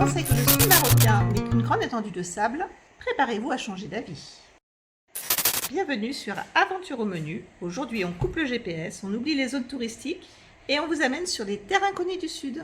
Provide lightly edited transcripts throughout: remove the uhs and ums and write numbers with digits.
pensez que le ski marocain n'est qu'une grande étendue de sable, préparez-vous à changer d'avis. Bienvenue sur Aventure au menu. Aujourd'hui, on coupe le GPS, on oublie les zones touristiques et on vous amène sur les terres inconnues du Sud.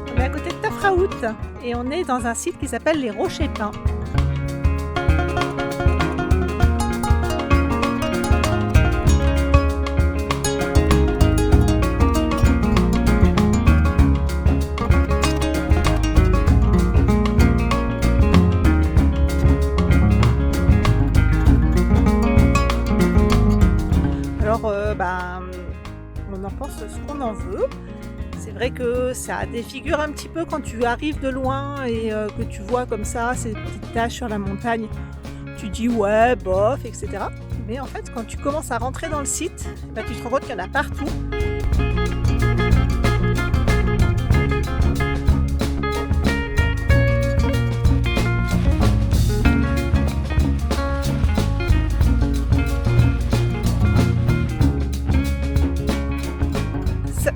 On est à côté de Tafraout et on est dans un site qui s'appelle les Rochers Peints. Alors, on en pense ce qu'on en veut. C'est vrai que ça défigure un petit peu quand tu arrives de loin et que tu vois comme ça ces petites taches sur la montagne. Tu dis ouais, bof, etc. Mais en fait, quand tu commences à rentrer dans le site, tu te rends compte qu'il y en a partout.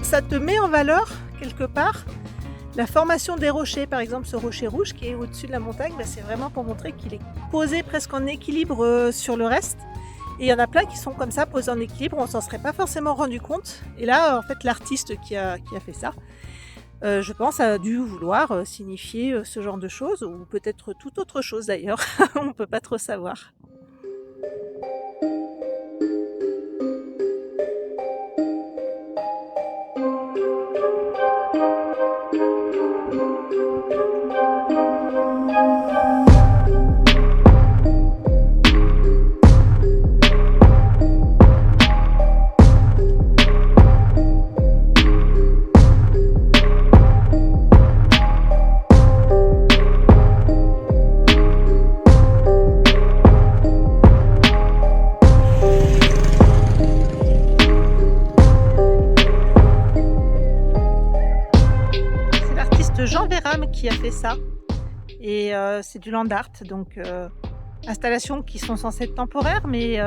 Ça te met en valeur quelque part la formation des rochers. Par exemple, ce rocher rouge qui est au-dessus de la montagne, c'est vraiment pour montrer qu'il est posé presque en équilibre sur le reste. Et il y en a plein qui sont comme ça, posés en équilibre, on s'en serait pas forcément rendu compte. Et là, en fait, l'artiste qui a fait ça, je pense, a dû vouloir signifier ce genre de choses, ou peut-être toute autre chose d'ailleurs, on ne peut pas trop savoir. Jean Véram qui a fait ça et c'est du land art, donc installations qui sont censées être temporaires, mais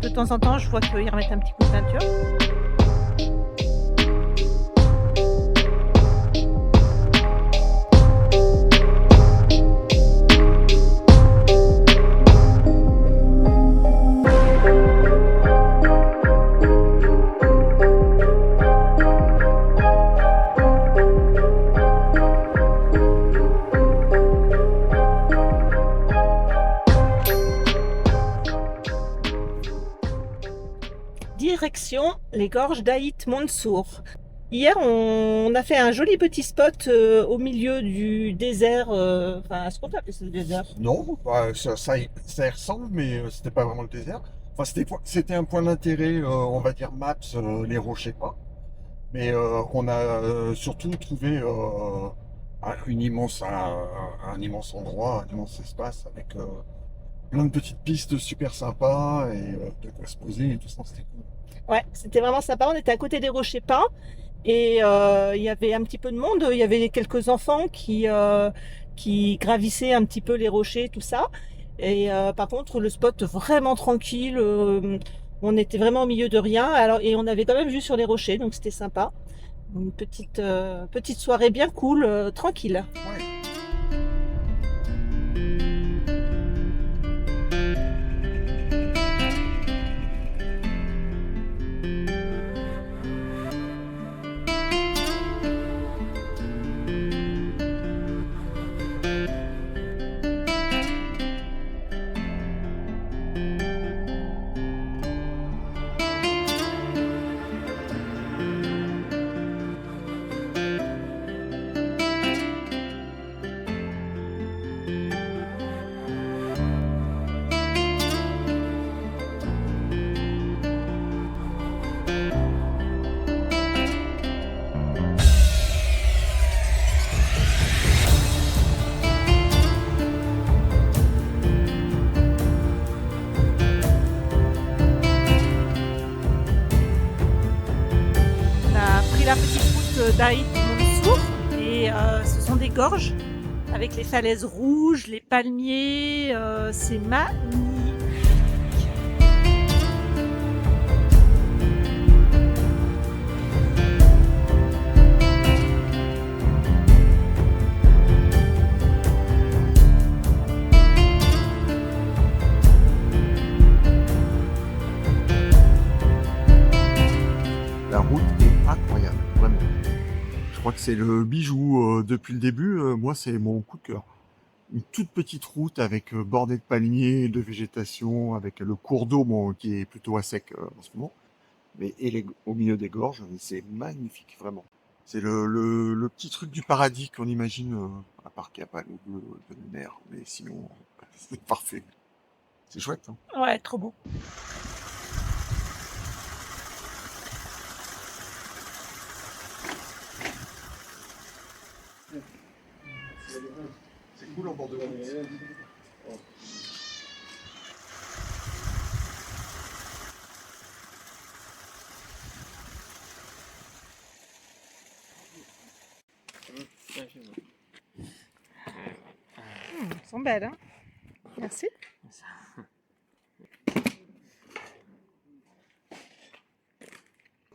de temps en temps je vois qu'ils remettent un petit coup de peinture. Direction les gorges d'Aït Mansour. Hier, on a fait un joli petit spot au milieu du désert. Est-ce qu'on peut appeler ça le désert? Non, ça y ressemble, mais c'était pas vraiment le désert. Enfin, c'était un point d'intérêt, on va dire Maps, les Rochers Peints. Mais on a surtout trouvé un immense endroit, un immense espace avec plein de petites pistes super sympas et de quoi se poser et tout ça, c'était cool. Ouais, c'était vraiment sympa. On était à côté des Rochers Peints et il y avait un petit peu de monde. Il y avait quelques enfants qui gravissaient un petit peu les rochers, tout ça. Et par contre, le spot vraiment tranquille. On était vraiment au milieu de rien. Alors, et on avait quand même vue sur les rochers, donc c'était sympa. Une petite soirée bien cool, tranquille. Ouais. la petite route d'Aït-Montsour et ce sont des gorges avec les falaises rouges, les palmiers, c'est magnifique. La route est incroyable, vraiment. Je crois que c'est le bijou depuis le début. Moi, c'est mon coup de cœur. Une toute petite route avec bordée de palmiers, de végétation, avec le cours d'eau qui est plutôt à sec en ce moment, mais au milieu des gorges, c'est magnifique, vraiment. C'est le petit truc du paradis qu'on imagine, à part qu'il n'y a pas l'eau bleue de la mer, mais sinon, c'est parfait. C'est chouette, hein. Ouais, trop beau. C'est cool en bord de route. Elles sont belles, hein. Merci.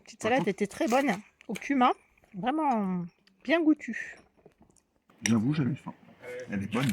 Petite salade était très bonne, au cumin, vraiment bien goûtue. J'avoue, j'avais faim. Elle est bonne.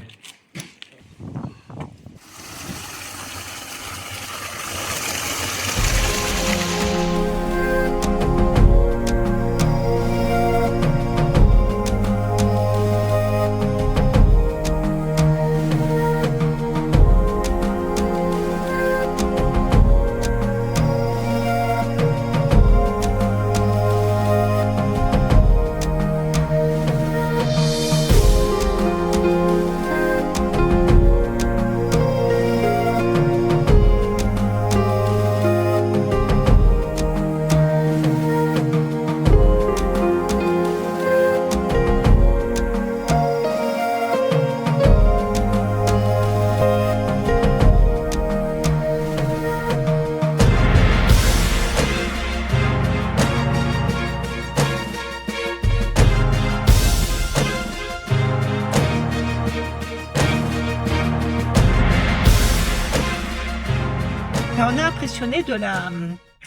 On est impressionné de la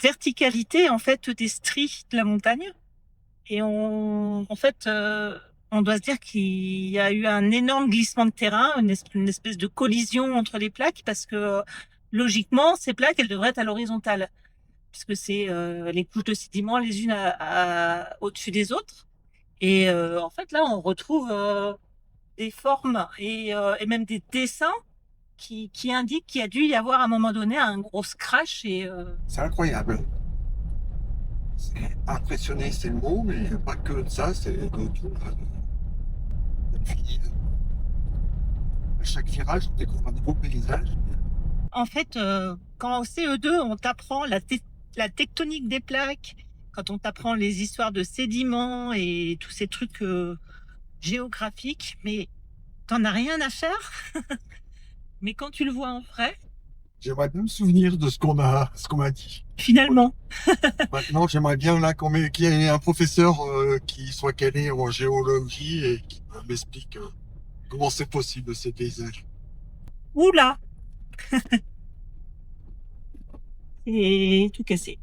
verticalité en fait des stries de la montagne et on doit se dire qu'il y a eu un énorme glissement de terrain, une espèce de collision entre les plaques parce que logiquement ces plaques elles devraient être à l'horizontale puisque c'est les couches de sédiments les unes au-dessus des autres et en fait là on retrouve des formes et même des dessins qui indique qu'il y a dû y avoir à un moment donné un gros crash et C'est incroyable. C'est impressionné, c'est le mot, mais pas que de ça, c'est de tout. Et puis, à chaque virage, on découvre un nouveau paysage. en fait quand au CE2 on t'apprend la tectonique des plaques, quand on t'apprend les histoires de sédiments et tous ces trucs géographiques, mais t'en as rien à faire. Mais quand tu le vois en vrai, J'aimerais bien me souvenir de ce qu'on m'a dit. finalement, Maintenant, j'aimerais bien là qu'il y ait un professeur qui soit calé en géologie et qui m'explique comment c'est possible ces paysages. oula, et tout cassé.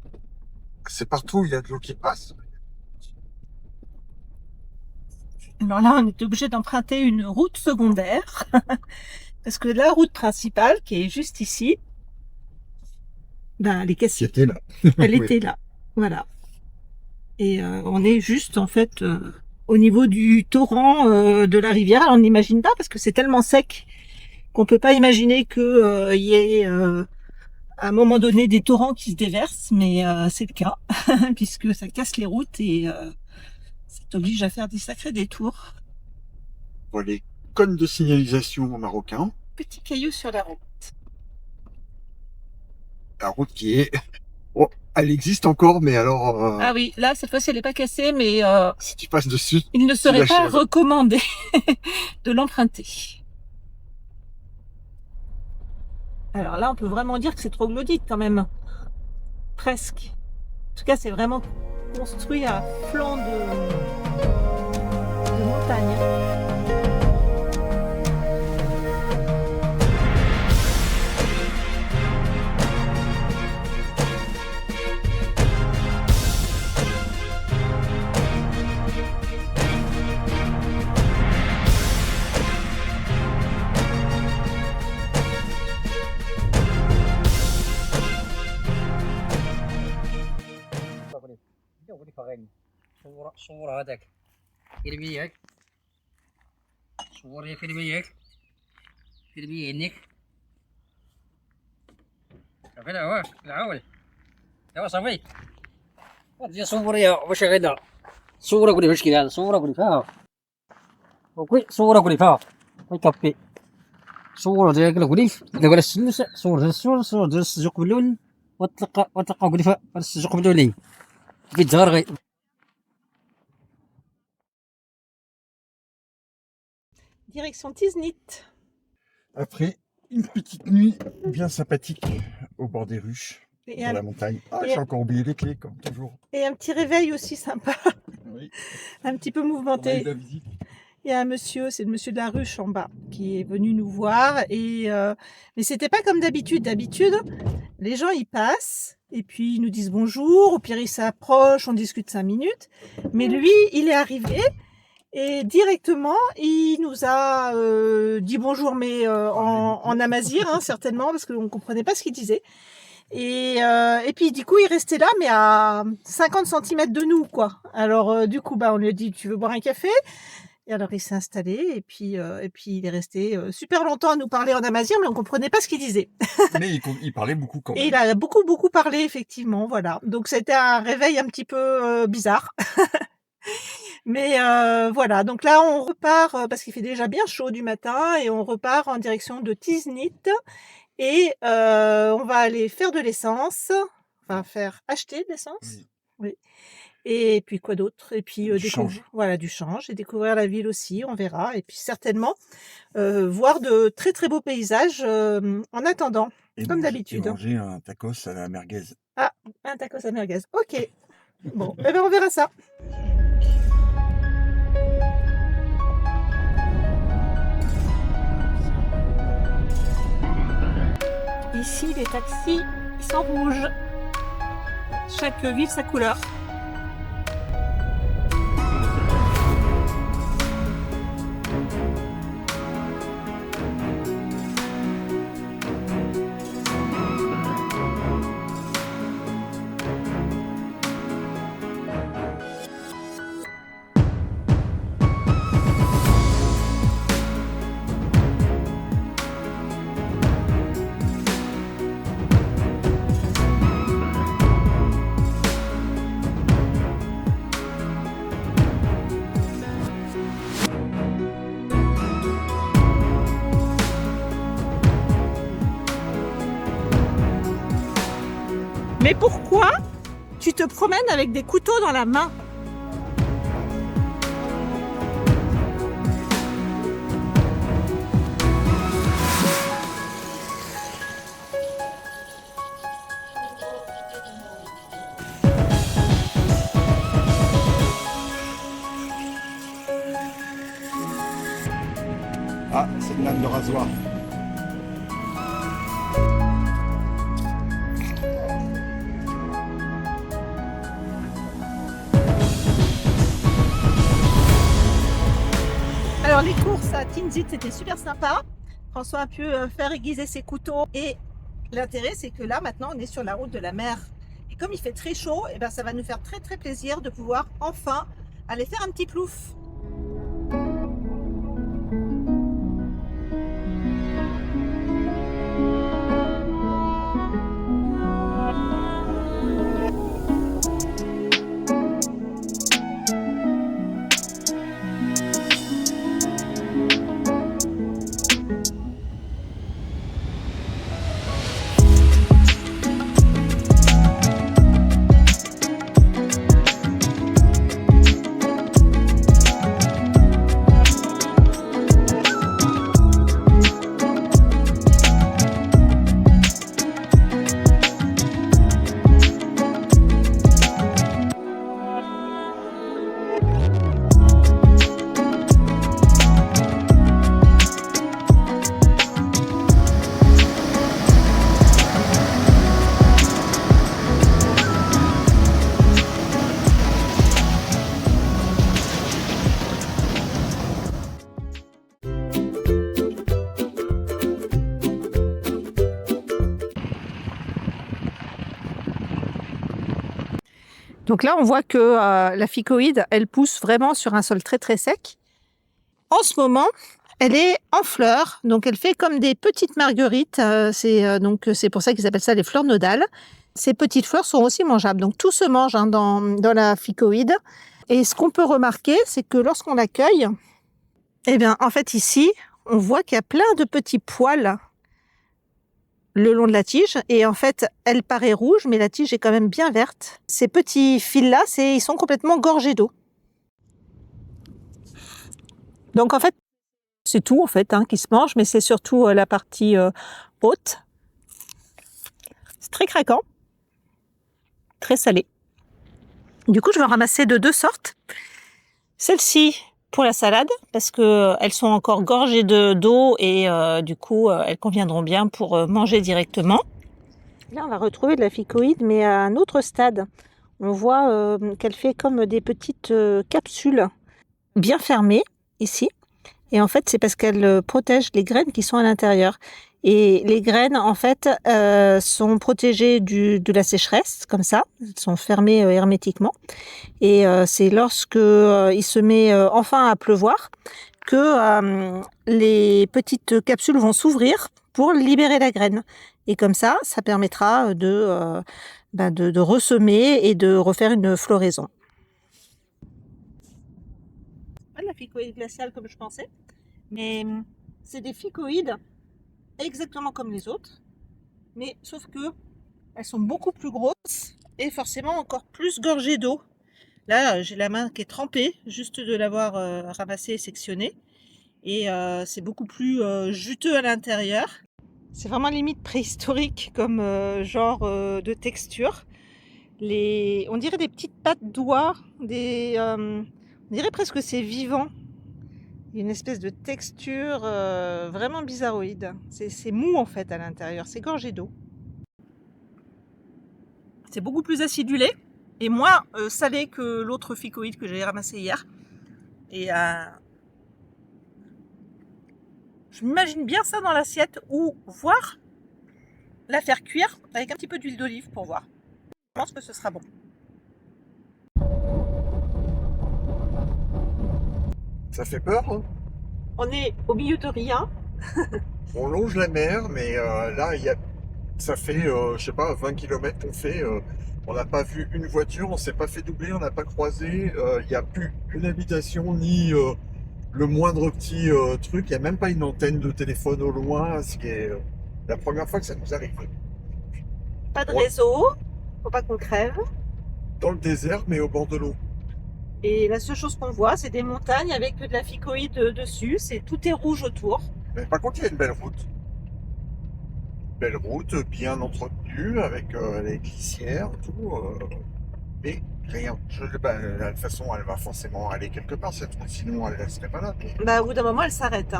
C'est partout où il y a de l'eau qui passe. Alors là, on est obligé d'emprunter une route secondaire parce que la route principale, qui est juste ici, ben, elle est cassée. C'était là. Elle Oui. était là, voilà. Et on est juste en fait au niveau du torrent de la rivière. Alors, on n'imagine pas parce que c'est tellement sec qu'on peut pas imaginer que y ait à un moment donné des torrents qui se déversent, mais c'est le cas puisque ça casse les routes et ça t'oblige à faire des sacrés détours. Pour les cônes de signalisation marocains, Petit caillou sur la route. la route qui est... Oh, elle existe encore, mais alors, Ah oui, là cette fois-ci elle n'est pas cassée, mais si tu passes dessus, il ne serait pas l'achèves. recommandé de l'emprunter. Alors là, on peut vraiment dire que c'est troglodyte quand même. Presque. En tout cas, c'est vraiment construit à flanc de montagne. صور هذاك كيرمي ياك صور يا كيرمي ياك كيرمي هنيك كذا هو العول يا صافي يا صور يا واش غدا صور قولي واش كاين هذا صور قولي فيها وكوي صور قولي فيها وي كابي صور ديال قولي دابا السلوس صور ديال السلوس صور ديال السجوق باللون وتلقى قولي فيها السجوق باللوني كي تظهر غير. Direction Tiznit. Après une petite nuit bien sympathique au bord des ruches, dans la montagne. Ah, j'ai encore oublié les clés, comme toujours. Et un petit réveil aussi sympa. Oui. Un petit peu On a eu mouvementé. la visite. Il y a un monsieur, c'est le monsieur de la ruche en bas, qui est venu nous voir. Mais c'était pas comme d'habitude. D'habitude, les gens ils passent et puis ils nous disent bonjour. Au pire, ils s'approchent, on discute 5 minutes. Mais lui, il est arrivé et directement, il nous a dit bonjour, mais en amazigh, hein, certainement, parce qu'on comprenait pas ce qu'il disait. Et puis du coup, il restait là, mais à 50 cm de nous, quoi. Alors du coup, on lui a dit, tu veux boire un café? Et alors il s'est installé et puis il est resté super longtemps à nous parler en amazigh, mais on comprenait pas ce qu'il disait. Mais il parlait beaucoup quand même. Et il a beaucoup parlé, effectivement, voilà. Donc c'était un réveil un petit peu bizarre. Mais voilà, donc là on repart parce qu'il fait déjà bien chaud du matin et on repart en direction de Tiznit et on va aller faire de l'essence, enfin acheter de l'essence. Oui. Et puis quoi d'autre? Et puis Du change. Voilà, du change et découvrir la ville aussi, on verra. Et puis certainement voir de très très beaux paysages en attendant, comme d'habitude. Et manger un tacos à la merguez. Ah, un tacos à merguez. Ok. Bon, eh ben on verra ça. Ici, les taxis, ils sont rouges. Chaque ville, sa couleur. Mais pourquoi tu te promènes avec des couteaux dans la main? Ah, c'est une lame de rasoir. Alors les courses à Tiznit, c'était super sympa. François a pu faire aiguiser ses couteaux et l'intérêt c'est que là maintenant on est sur la route de la mer. Et comme il fait très chaud, et ben, ça va nous faire très très plaisir de pouvoir enfin aller faire un petit plouf. Donc là, on voit que la ficoïde, elle pousse vraiment sur un sol très très sec. En ce moment, elle est en fleurs, donc elle fait comme des petites marguerites. C'est pour ça qu'ils appellent ça les fleurs nodales. Ces petites fleurs sont aussi mangeables, donc tout se mange dans la ficoïde. Et ce qu'on peut remarquer, c'est que lorsqu'on l'accueille, eh bien, en fait, ici, on voit qu'il y a plein de petits poils le long de la tige. Et en fait, elle paraît rouge, mais la tige est quand même bien verte. Ces petits fils-là, ils sont complètement gorgés d'eau. Donc, en fait, c'est tout en fait qui se mange, mais c'est surtout la partie haute. C'est très craquant, très salé. Du coup, je vais en ramasser de 2 sortes. Celle-ci pour la salade, parce qu'elles sont encore gorgées d'eau et du coup, elles conviendront bien pour manger directement. Là, on va retrouver de la ficoïde, mais à un autre stade. On voit qu'elle fait comme des petites capsules bien fermées ici. Et en fait, c'est parce qu'elle protège les graines qui sont à l'intérieur. Et les graines, en fait, sont protégées de la sécheresse, comme ça. Elles sont fermées hermétiquement. Et c'est lorsque il se met enfin à pleuvoir que les petites capsules vont s'ouvrir pour libérer la graine. Et comme ça permettra de ressemer et de refaire une floraison. La ficoïde glaciale comme je pensais, mais c'est des ficoïdes exactement comme les autres, mais sauf que elles sont beaucoup plus grosses et forcément encore plus gorgées d'eau. Là, j'ai la main qui est trempée juste de l'avoir ramassée et sectionnée, et c'est beaucoup plus juteux à l'intérieur. C'est vraiment limite préhistorique comme genre de texture. On dirait des petites pattes d'oie, on dirait presque que c'est vivant. Il y a une espèce de texture vraiment bizarroïde. C'est mou en fait à l'intérieur, c'est gorgé d'eau. C'est beaucoup plus acidulé et moins salé que l'autre ficoïde que j'ai ramassé hier. Et je m'imagine bien ça dans l'assiette ou voir la faire cuire avec un petit peu d'huile d'olive pour voir. Je pense que ce sera bon. Ça fait peur, hein? On est au milieu de rien. On longe la mer, mais là, ça fait, je sais pas, 20 km qu'on fait. On n'a pas vu une voiture, on s'est pas fait doubler, on n'a pas croisé. Il n'y a plus une habitation, ni le moindre petit truc. Il n'y a même pas une antenne de téléphone au loin, ce qui est la première fois que ça nous arrive. Pas de réseau, faut pas qu'on crève. Dans le désert, mais au bord de l'eau. Et la seule chose qu'on voit, c'est des montagnes avec de la ficoïde dessus. Tout est rouge autour. Mais par contre, il y a une belle route. Belle route, bien entretenue, avec les glissières, tout. Mais rien. De toute façon, elle va forcément aller quelque part, cette route, sinon elle ne serait pas là. Bah, au bout d'un moment, elle s'arrête.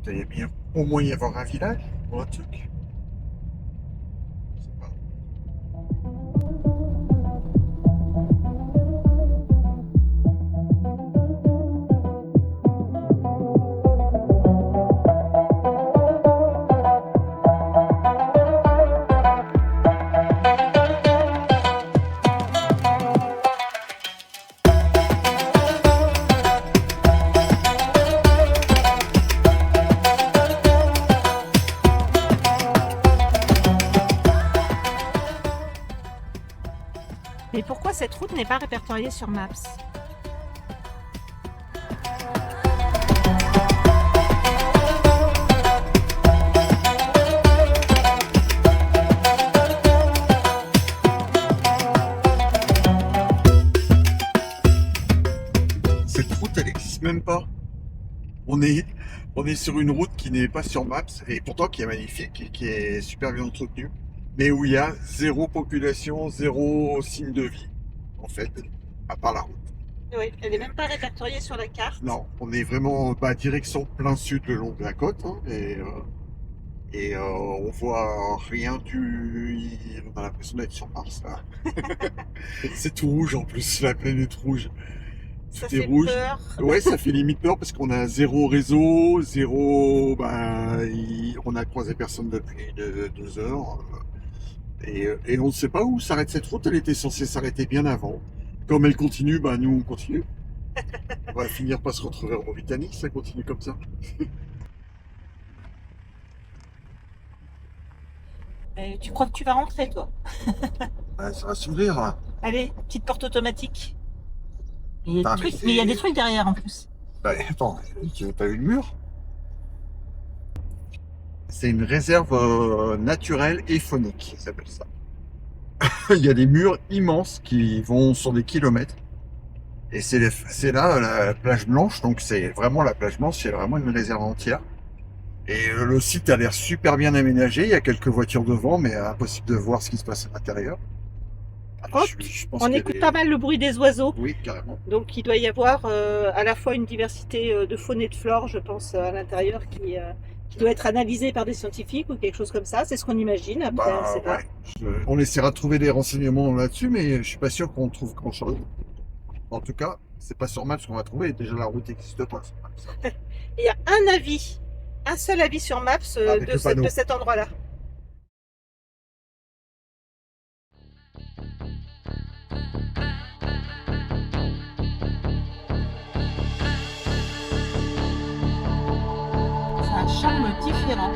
Il doit bien au moins y avoir un village ou un truc. Je sais pas. Mais pourquoi cette route n'est pas répertoriée sur Maps? Cette route, elle n'existe même pas. On est sur une route qui n'est pas sur Maps, et pourtant qui est magnifique, et qui est super bien entretenue, mais où il y a zéro population, zéro signe de vie, en fait, à part la route. Oui, elle n'est même pas répertoriée sur la carte. Non, on est vraiment direction plein sud le long de la côte, hein, et on voit rien on a l'impression d'être sur Mars, là. C'est tout rouge en plus, la planète rouge. Ça Tout est fait rouge. peur. Ouais, ça fait limite peur parce qu'on a zéro réseau, zéro. On a croisé personne depuis 2 heures. Et on ne sait pas où s'arrête cette route. Elle était censée s'arrêter bien avant. Comme elle continue, bah nous on continue. On va finir par se retrouver en Mauritanie, ça continue comme ça. Tu crois que tu vas rentrer, toi? Ah, ça va s'ouvrir là. Allez, petite porte automatique. Il y a Ah, des mais trucs, mais il y a des trucs derrière en plus. Bah, attends, tu as vu le mur? C'est une réserve naturelle et faunique, ça s'appelle ça. Il y a des murs immenses qui vont sur des kilomètres. Et c'est là la plage blanche, donc c'est vraiment la plage blanche, c'est vraiment une réserve entière. Et le site a l'air super bien aménagé, il y a quelques voitures devant, mais impossible de voir ce qui se passe à l'intérieur. Hop, Je pense on qu'il y a écoute des- pas mal le bruit des oiseaux. Oui, carrément. Donc il doit y avoir à la fois une diversité de faune et de flore, je pense, à l'intérieur qui doit être analysée par des scientifiques ou quelque chose comme ça. C'est ce qu'on imagine. Après, on Bah sait pas. ouais. On essaiera de trouver des renseignements là-dessus, mais je suis pas sûr qu'on trouve grand-chose. En tout cas, c'est pas sur Maps qu'on va trouver. Déjà, la route n'existe pas sur Maps. Il y a un seul avis sur Maps Avec le panneau. de cet endroit-là. C'est un charme différent.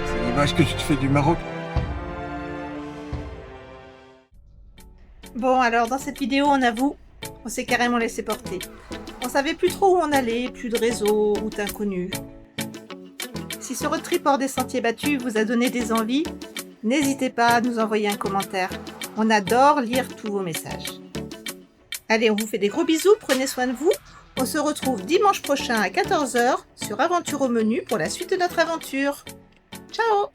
C'est l'image que tu te fais du Maroc. Bon, alors dans cette vidéo, on avoue, on s'est carrément laissé porter. On savait plus trop où on allait, plus de réseau, route inconnue. Si ce road trip hors des sentiers battus vous a donné des envies, n'hésitez pas à nous envoyer un commentaire. On adore lire tous vos messages. Allez, on vous fait des gros bisous, prenez soin de vous. On se retrouve dimanche prochain à 14 h sur Aventure au menu pour la suite de notre aventure. Ciao!